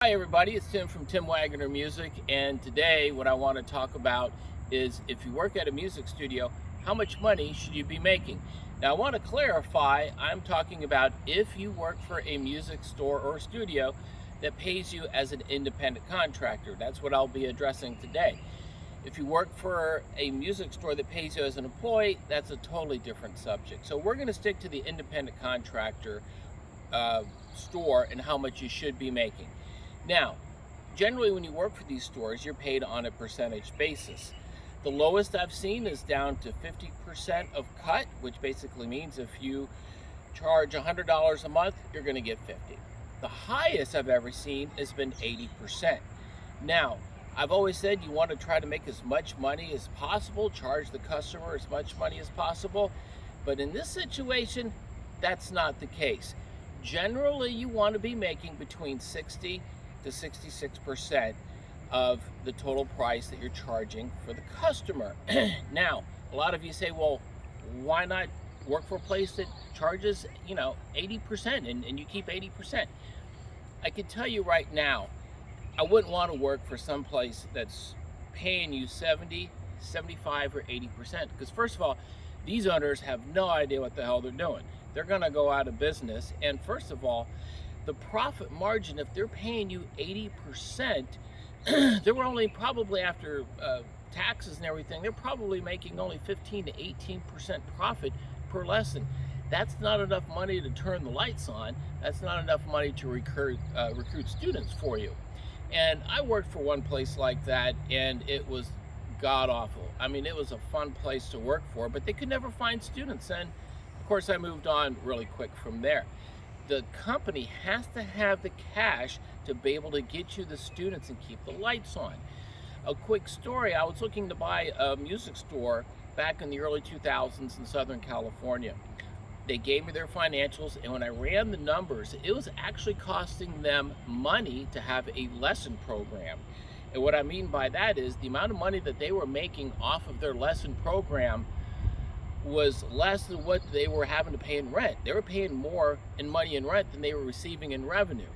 Hi everybody, it's Tim from Tim Wagner Music, and today what I want to talk about is if you work at a music studio, how much money should you be making? Now I want to clarify, I'm talking about if you work for a music store or studio that pays you as an independent contractor. That's what I'll be addressing today. If you work for a music store that pays you as an employee, that's a totally different subject. So we're going to stick to the independent contractor store and how much you should be making. Now, generally when you work for these stores, you're paid on a percentage basis. The lowest I've seen is down to 50% of cut, which basically means if you charge $100 a month, you're going to get 50. The highest I've ever seen has been 80%. Now, I've always said you want to try to make as much money as possible, charge the customer as much money as possible, but in this situation, that's not the case. Generally, you want to be making between 60 to 66% of the total price that you're charging for the customer. Now, a lot of you say, well, why not work for a place that charges, 80% and you keep 80%? I can tell you right now, I wouldn't want to work for some place that's paying you 70, 75, or 80%. Because first of all, these owners have no idea what the hell they're doing. They're going to go out of business. And first of all, the profit margin, if they're paying you 80%, they were only probably after taxes and everything, they're probably making only 15 to 18% profit per lesson. That's not enough money to turn the lights on. That's not enough money to recruit students for you. And I worked for one place like that, and it was god awful. I mean, it was a fun place to work for, but they could never find students. And of course, I moved on really quick from there. The company has to have the cash to be able to get you the students and keep the lights on. A quick story, I was looking to buy a music store back in the early 2000s in Southern California. They gave me their financials, and when I ran the numbers, it was actually costing them money to have a lesson program. And what I mean by that is the amount of money that they were making off of their lesson program was less than what they were having to pay in rent. They were paying more in money in rent than they were receiving in revenue.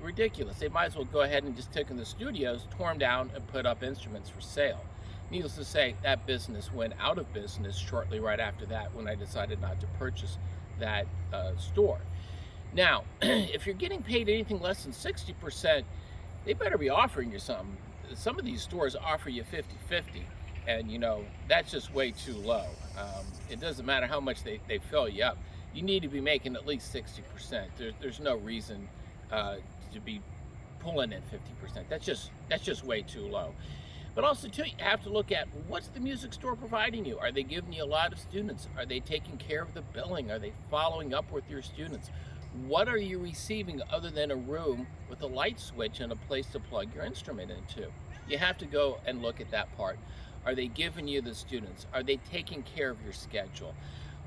Ridiculous. They might as well go ahead and just take in the studios, tore them down, and put up instruments for sale. Needless to say, that business went out of business shortly right after that when I decided not to purchase that store. Now, if you're getting paid anything less than 60%, they better be offering you something. Some of these stores offer you 50-50. And that's just way too low. It doesn't matter how much they fill you up. You need to be making at least 60%. There's no reason to be pulling in 50%. That's just way too low. But also too, you have to look at what's the music store providing you. Are they giving you a lot of students? Are they taking care of the billing? Are they following up with your students? What are you receiving other than a room with a light switch and a place to plug your instrument into? You have to go and look at that part. Are they giving you the students? Are they taking care of your schedule?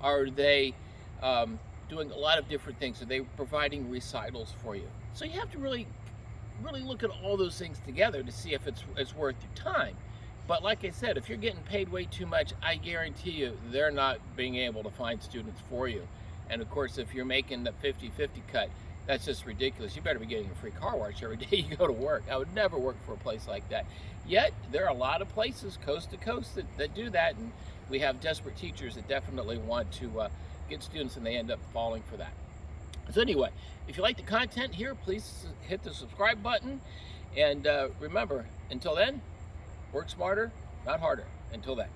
Are they doing a lot of different things? Are they providing recitals for you? So you have to really look at all those things together to see if it's worth your time. But like I said, if you're getting paid way too much, I guarantee you they're not being able to find students for you. And of course, if you're making the 50-50 cut, that's just ridiculous. You better be getting a free car wash every day you go to work. I would never work for a place like that. Yet, there are a lot of places coast to coast that do that, and we have desperate teachers that definitely want to get students, and they end up falling for that. So anyway, if you like the content here, please hit the subscribe button. And remember, until then, work smarter, not harder. Until then.